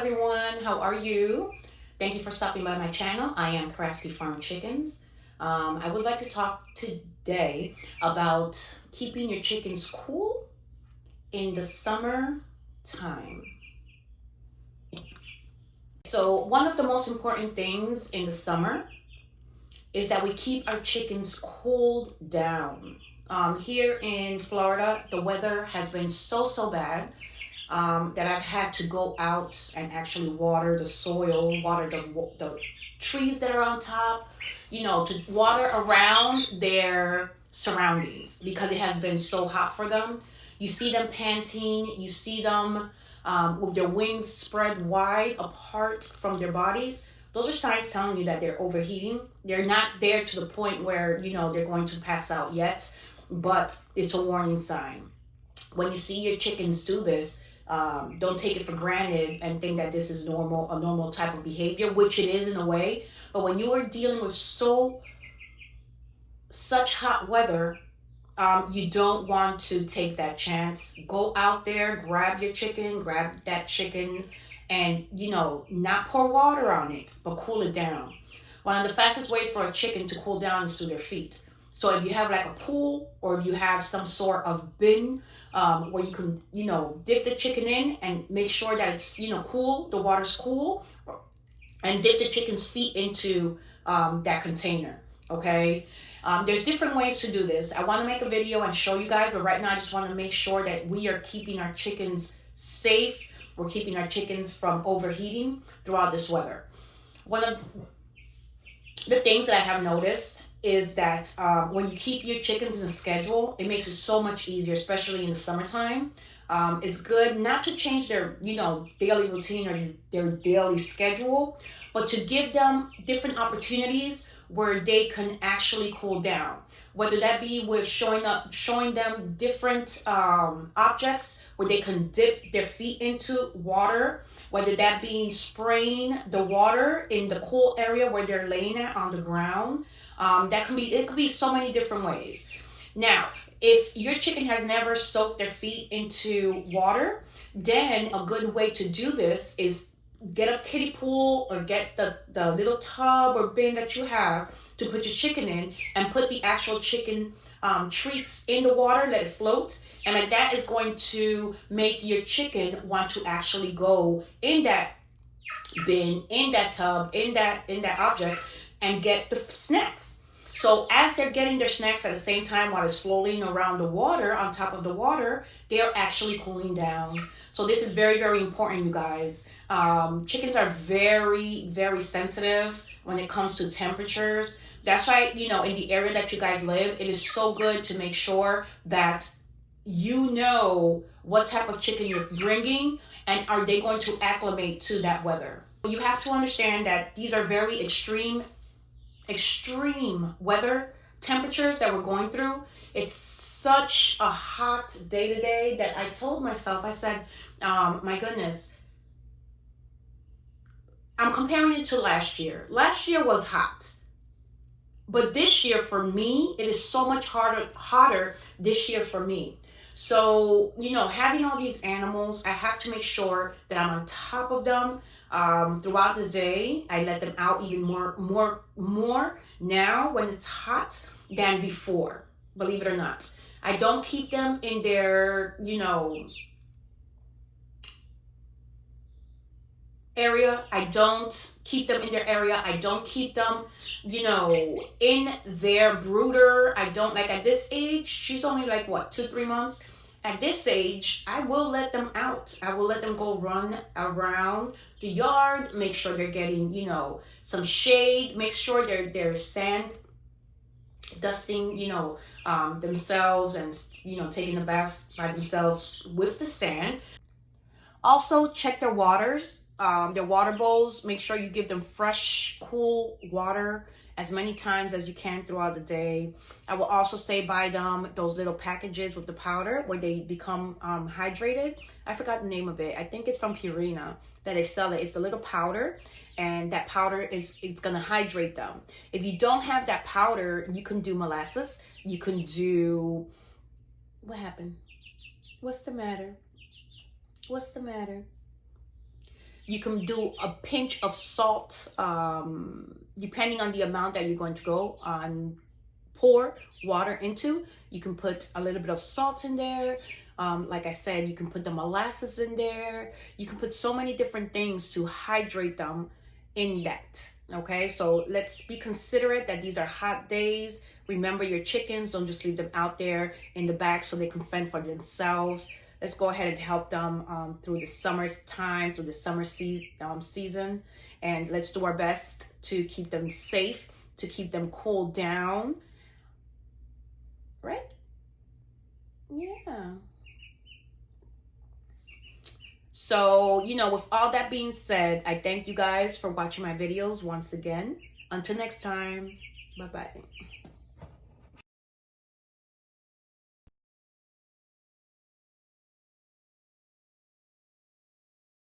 everyone, how are you? Thank you for stopping by my channel. I am Crafty Farm Chickens. I would like to talk today about keeping your chickens cool in the summer time. So one of the most important things in the summer is that we keep our chickens cooled down. Here in Florida, the weather has been so bad that I've had to go out and actually water the soil, water the trees that are on top, to water around their surroundings because it has been so hot for them. You see them panting, you see them with their wings spread wide apart from their bodies. Those are signs telling you that they're overheating. They're not there to the point where, they're going to pass out yet, but it's a warning sign. When you see your chickens do this, don't take it for granted and think that this is a normal type of behavior, which it is in a way. But when you are dealing with such hot weather, you don't want to take that chance. Go out there, grab that chicken, and not pour water on it, but cool it down. One of the fastest ways for a chicken to cool down is through their feet. So if you have like a pool or if you have some sort of bin where you can, dip the chicken in and make sure that it's, cool, the water's cool, and dip the chicken's feet into that container, okay? There's different ways to do this. I want to make a video and show you guys, but right now I just want to make sure that we are keeping our chickens safe. We're keeping our chickens from overheating throughout this weather. One of the things that I have noticed is that when you keep your chickens in a schedule, it makes it so much easier, especially in the summertime. It's good not to change their, daily routine or their daily schedule, but to give them different opportunities where they can actually cool down. Whether that be with showing them different objects where they can dip their feet into water, whether that be spraying the water in the cool area where they're laying at on the ground. It could be so many different ways. Now, if your chicken has never soaked their feet into water, then a good way to do this is get a kiddie pool or get the little tub or bin that you have to put your chicken in and put the actual chicken treats in the water, let it float. And that is going to make your chicken want to actually go in that bin, in that tub, in that object, and get the snacks. So as they're getting their snacks at the same time while it's floating around the water, on top of the water, they are actually cooling down. So this is very important, you guys. Chickens are very sensitive when it comes to temperatures. That's why, in the area that you guys live, it is so good to make sure that you know what type of chicken you're bringing and are they going to acclimate to that weather. You have to understand that these are very extreme weather temperatures that we're going through. It's such a hot day today that I told myself, I said, my goodness, I'm comparing it to last year. Last year was hot. But this year for me, it is so much hotter this year for me. So, having all these animals, I have to make sure that I'm on top of them throughout the day. I let them out even more now when it's hot than before, believe it or not. I don't keep them in their, area. I don't keep them in their area. I don't keep them, in their brooder. I don't, like at this age, she's only like what, 2-3 months. At this age, I will let them out. I will let them go run around the yard, make sure they're getting, some shade, make sure they're sand dusting, themselves and, taking a bath by themselves with the sand. Also, check their waters. Their water bowls, make sure you give them fresh, cool water as many times as you can throughout the day. I will also say buy them those little packages with the powder where they become hydrated. I forgot the name of it. I think it's from Purina that they sell it. It's the little powder, and that powder it's gonna hydrate them. If you don't have that powder, you can do molasses. You can do, what happened? What's the matter? You can do a pinch of salt, depending on the amount that you're going to go on, pour water into. You can put a little bit of salt in there. Like I said, you can put the molasses in there. You can put so many different things to hydrate them in that. Okay, so let's be considerate that these are hot days. Remember your chickens, don't just leave them out there in the back so they can fend for themselves. Let's go ahead and help them through the summer's time, through the summer season. And let's do our best to keep them safe, to keep them cooled down. Right? Yeah. So, you know, with all that being said, I thank you guys for watching my videos once again. Until next time, bye-bye.